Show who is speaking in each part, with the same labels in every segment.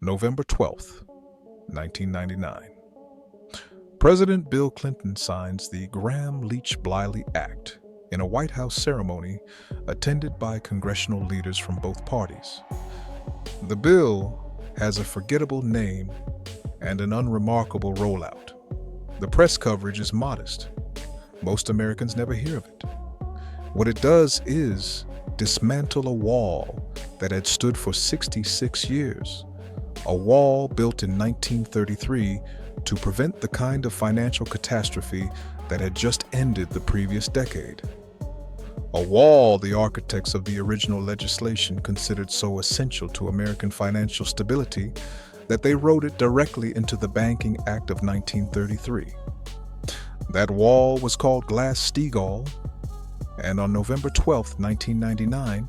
Speaker 1: November 12, 1999. President Bill Clinton signs the Gramm-Leach-Bliley Act in a White House ceremony attended by congressional leaders from both parties. The bill has a forgettable name and an unremarkable rollout. The press coverage is modest. Most Americans never hear of it. What it does is dismantle a wall that had stood for 66 years, a wall built in 1933 to prevent the kind of financial catastrophe that had just ended the previous decade. A wall the architects of the original legislation considered so essential to American financial stability that they wrote it directly into the Banking Act of 1933. That wall was called Glass-Steagall, and on November 12, 1999,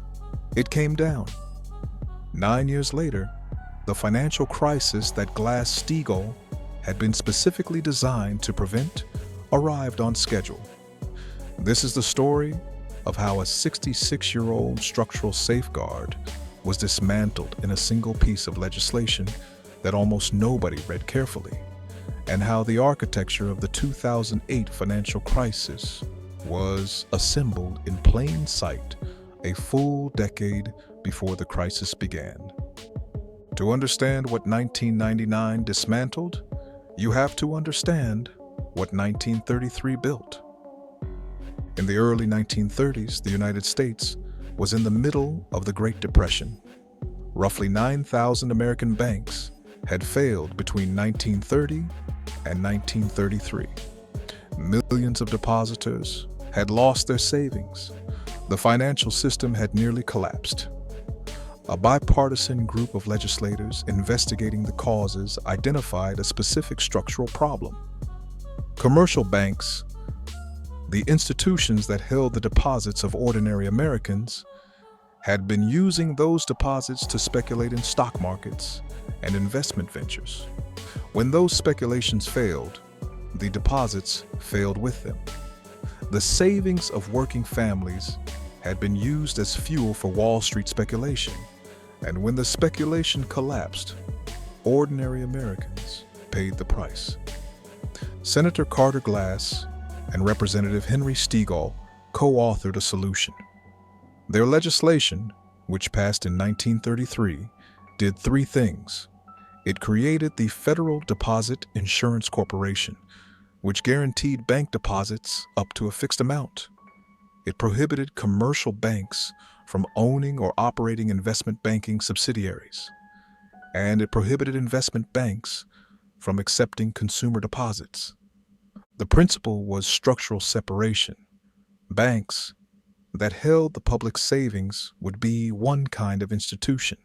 Speaker 1: it came down. 9 years later, the financial crisis that Glass-Steagall had been specifically designed to prevent arrived on schedule. This is the story of how a 66-year-old structural safeguard was dismantled in a single piece of legislation that almost nobody read carefully, and how the architecture of the 2008 financial crisis was assembled in plain sight a full decade before the crisis began. To understand what 1999 dismantled, you have to understand what 1933 built. In the early 1930s, the United States was in the middle of the Great Depression. Roughly 9,000 American banks had failed between 1930 and 1933. Millions of depositors had lost their savings. The financial system had nearly collapsed. A bipartisan group of legislators investigating the causes identified a specific structural problem. Commercial banks, the institutions that held the deposits of ordinary Americans, had been using those deposits to speculate in stock markets and investment ventures. When those speculations failed, the deposits failed with them. The savings of working families had been used as fuel for Wall Street speculation, and when the speculation collapsed, ordinary Americans paid the price. Senator Carter Glass and Representative Henry Steagall co-authored a solution. Their legislation, which passed in 1933, did three things. It created the Federal Deposit Insurance Corporation, which guaranteed bank deposits up to a fixed amount. It prohibited commercial banks from owning or operating investment banking subsidiaries, and it prohibited investment banks from accepting consumer deposits. The principle was structural separation. Banks that held the public savings would be one kind of institution.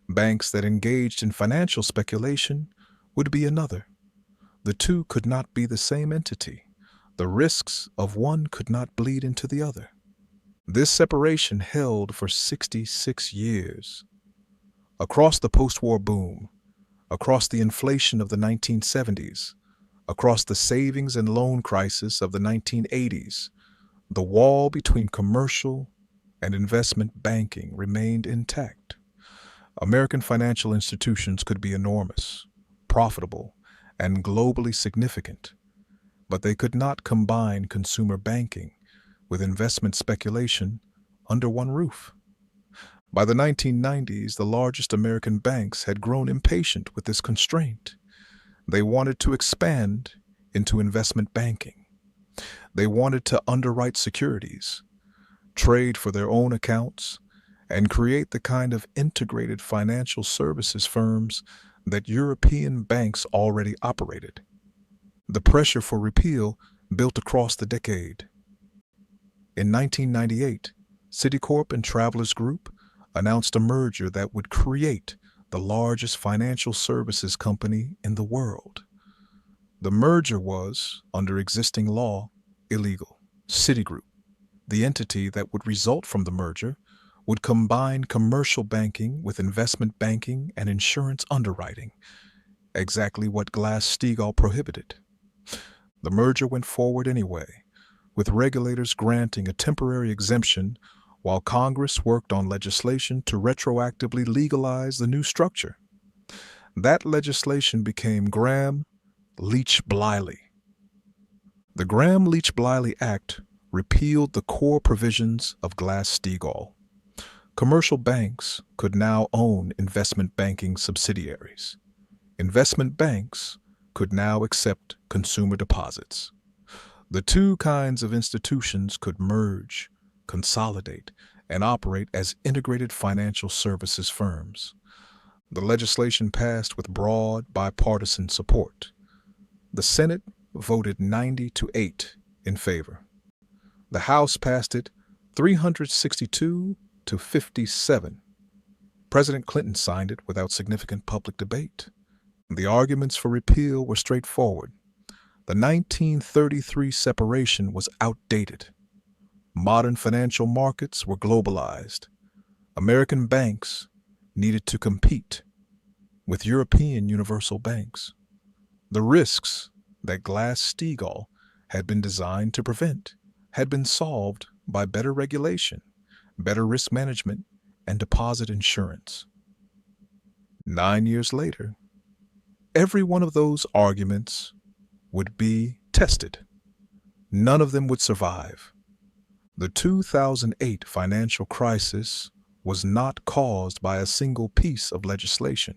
Speaker 1: Banks that engaged in financial speculation would be another. The two could not be the same entity. The risks of one could not bleed into the other. This separation held for 66 years. Across the post-war boom, across the inflation of the 1970s, across the savings and loan crisis of the 1980s, the wall between commercial and investment banking remained intact. American financial institutions could be enormous, profitable, and globally significant, but they could not combine consumer banking with investment speculation under one roof. By the 1990s, the largest American banks had grown impatient with this constraint. They wanted to expand into investment banking. They wanted to underwrite securities, trade for their own accounts, and create the kind of integrated financial services firms that European banks already operated. The pressure for repeal built across the decade. In 1998, Citicorp and Travelers Group announced a merger that would create the largest financial services company in the world. The merger was, under existing law, illegal. Citigroup, the entity that would result from the merger, would combine commercial banking with investment banking and insurance underwriting, exactly what Glass-Steagall prohibited. The merger went forward anyway, with regulators granting a temporary exemption while Congress worked on legislation to retroactively legalize the new structure. That legislation became Gramm-Leach-Bliley. The Gramm-Leach-Bliley Act repealed the core provisions of Glass-Steagall. Commercial banks could now own investment banking subsidiaries. Investment banks could now accept consumer deposits. The two kinds of institutions could merge, consolidate, and operate as integrated financial services firms. The legislation passed with broad bipartisan support. The Senate voted 90-8 in favor. The House passed it 362-57. President Clinton signed it without significant public debate. The arguments for repeal were straightforward. The 1933 separation was outdated. Modern financial markets were globalized. American banks needed to compete with European universal banks. The risks that Glass-Steagall had been designed to prevent had been solved by better regulation, better risk management, and deposit insurance. 9 years later, every one of those arguments would be tested. None of them would survive. The 2008 financial crisis was not caused by a single piece of legislation.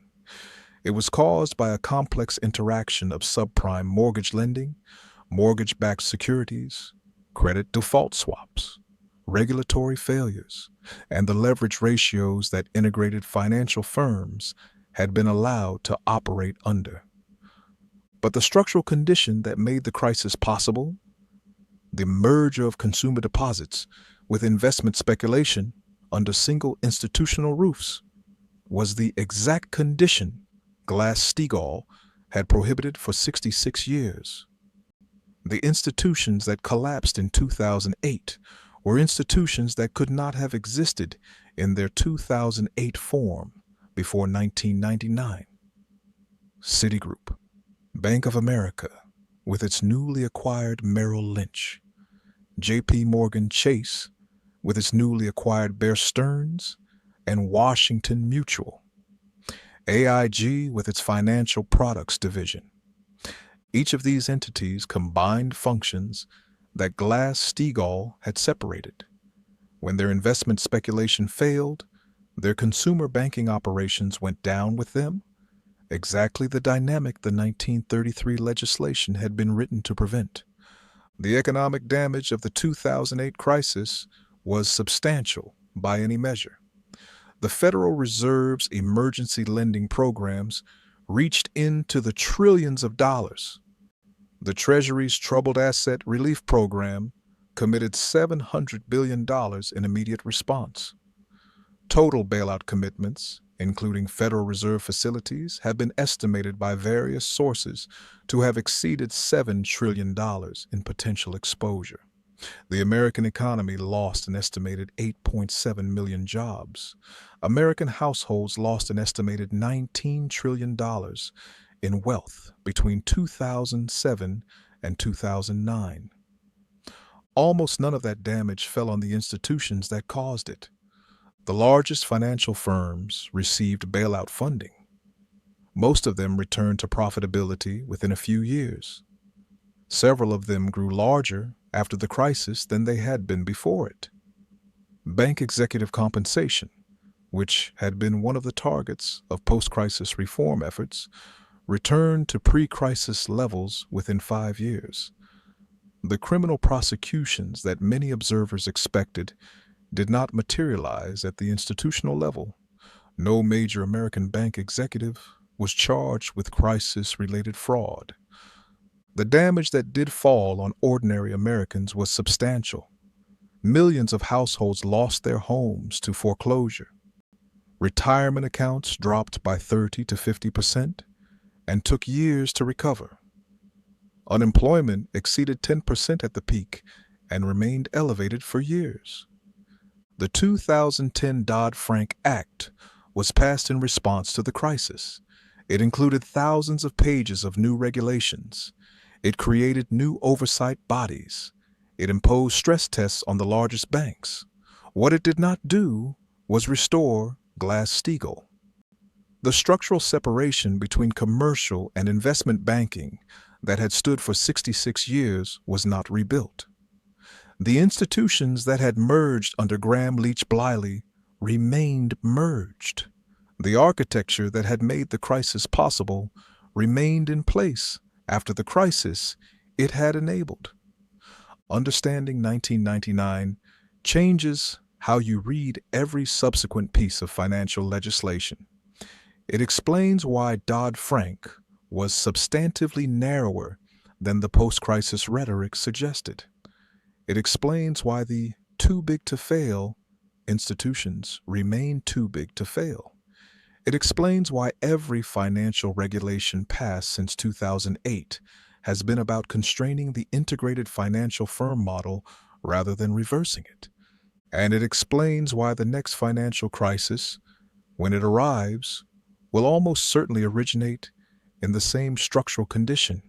Speaker 1: It was caused by a complex interaction of subprime mortgage lending, mortgage-backed securities, credit default swaps, regulatory failures, and the leverage ratios that integrated financial firms had been allowed to operate under. But the structural condition that made the crisis possible, the merger of consumer deposits with investment speculation under single institutional roofs, was the exact condition Glass-Steagall had prohibited for 66 years. The institutions that collapsed in 2008 were institutions that could not have existed in their 2008 form before 1999. Citigroup, Bank of America, with its newly acquired Merrill Lynch, J.P. Morgan Chase, with its newly acquired Bear Stearns, and Washington Mutual, AIG with its financial products division. Each of these entities combined functions that Glass-Steagall had separated. When their investment speculation failed, their consumer banking operations went down with them, exactly the dynamic the 1933 legislation had been written to prevent. The economic damage of the 2008 crisis was substantial by any measure. The Federal Reserve's emergency lending programs reached into the trillions of dollars. The Treasury's Troubled Asset Relief Program committed $700 billion in immediate response. Total bailout commitments, including Federal Reserve facilities, have been estimated by various sources to have exceeded $7 trillion in potential exposure. The American economy lost an estimated 8.7 million jobs. American households lost an estimated $19 trillion in wealth between 2007 and 2009. Almost none of that damage fell on the institutions that caused it. The largest financial firms received bailout funding. Most of them returned to profitability within a few years. Several of them grew larger after the crisis than they had been before it. Bank executive compensation, which had been one of the targets of post-crisis reform efforts, returned to pre-crisis levels within 5 years. The criminal prosecutions that many observers expected did not materialize at the institutional level. No major American bank executive was charged with crisis-related fraud. The damage that did fall on ordinary Americans was substantial. Millions of households lost their homes to foreclosure. Retirement accounts dropped by 30 to 50% and took years to recover. Unemployment exceeded 10% at the peak and remained elevated for years. The 2010 Dodd-Frank Act was passed in response to the crisis. It included thousands of pages of new regulations. It created new oversight bodies. It imposed stress tests on the largest banks. What it did not do was restore Glass-Steagall. The structural separation between commercial and investment banking that had stood for 66 years was not rebuilt. The institutions that had merged under Gramm-Leach-Bliley remained merged. The architecture that had made the crisis possible remained in place after the crisis it had enabled. Understanding 1999 changes how you read every subsequent piece of financial legislation. It explains why Dodd-Frank was substantively narrower than the post-crisis rhetoric suggested. It explains why the too big to fail institutions remain too big to fail. It explains why every financial regulation passed since 2008 has been about constraining the integrated financial firm model rather than reversing it. And it explains why the next financial crisis, when it arrives, will almost certainly originate in the same structural condition.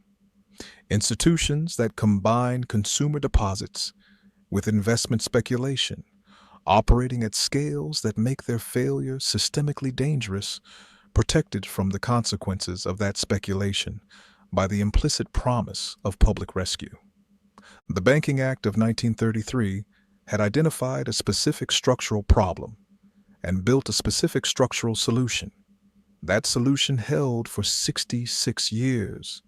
Speaker 1: Institutions that combine consumer deposits with investment speculation, operating at scales that make their failure systemically dangerous, protected from the consequences of that speculation by the implicit promise of public rescue. The Banking Act of 1933 had identified a specific structural problem and built a specific structural solution. That solution held for 66 years.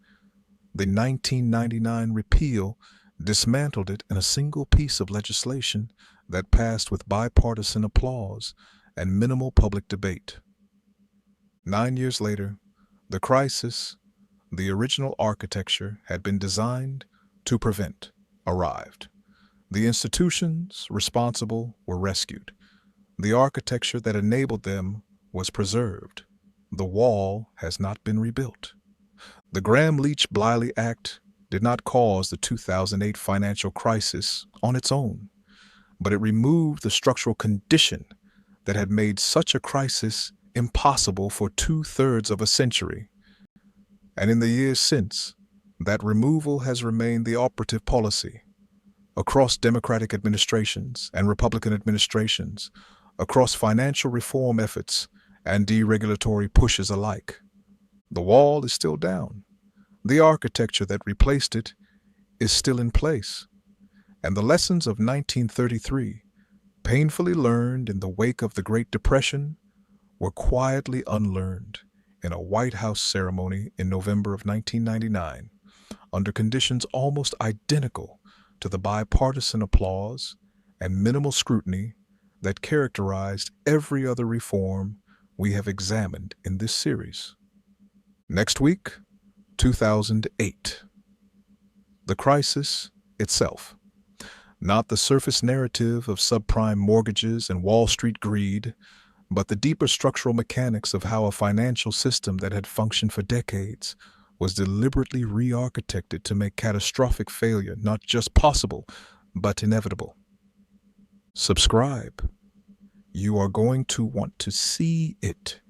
Speaker 1: The 1999 repeal dismantled it in a single piece of legislation that passed with bipartisan applause and minimal public debate. 9 years later, the crisis, the original architecture had been designed to prevent, arrived. The institutions responsible were rescued. The architecture that enabled them was preserved. The wall has not been rebuilt. The Gramm-Leach-Bliley Act did not cause the 2008 financial crisis on its own, but it removed the structural condition that had made such a crisis impossible for 2/3 of a century. And in the years since, that removal has remained the operative policy across Democratic administrations and Republican administrations, across financial reform efforts and deregulatory pushes alike. The wall is still down. The architecture that replaced it is still in place. And the lessons of 1933, painfully learned in the wake of the Great Depression, were quietly unlearned in a White House ceremony in November of 1999, under conditions almost identical to the bipartisan applause and minimal scrutiny that characterized every other reform we have examined in this series. Next week, 2008. The crisis itself. Not the surface narrative of subprime mortgages and Wall Street greed, but the deeper structural mechanics of how a financial system that had functioned for decades was deliberately re-architected to make catastrophic failure not just possible, but inevitable. Subscribe. You are going to want to see it.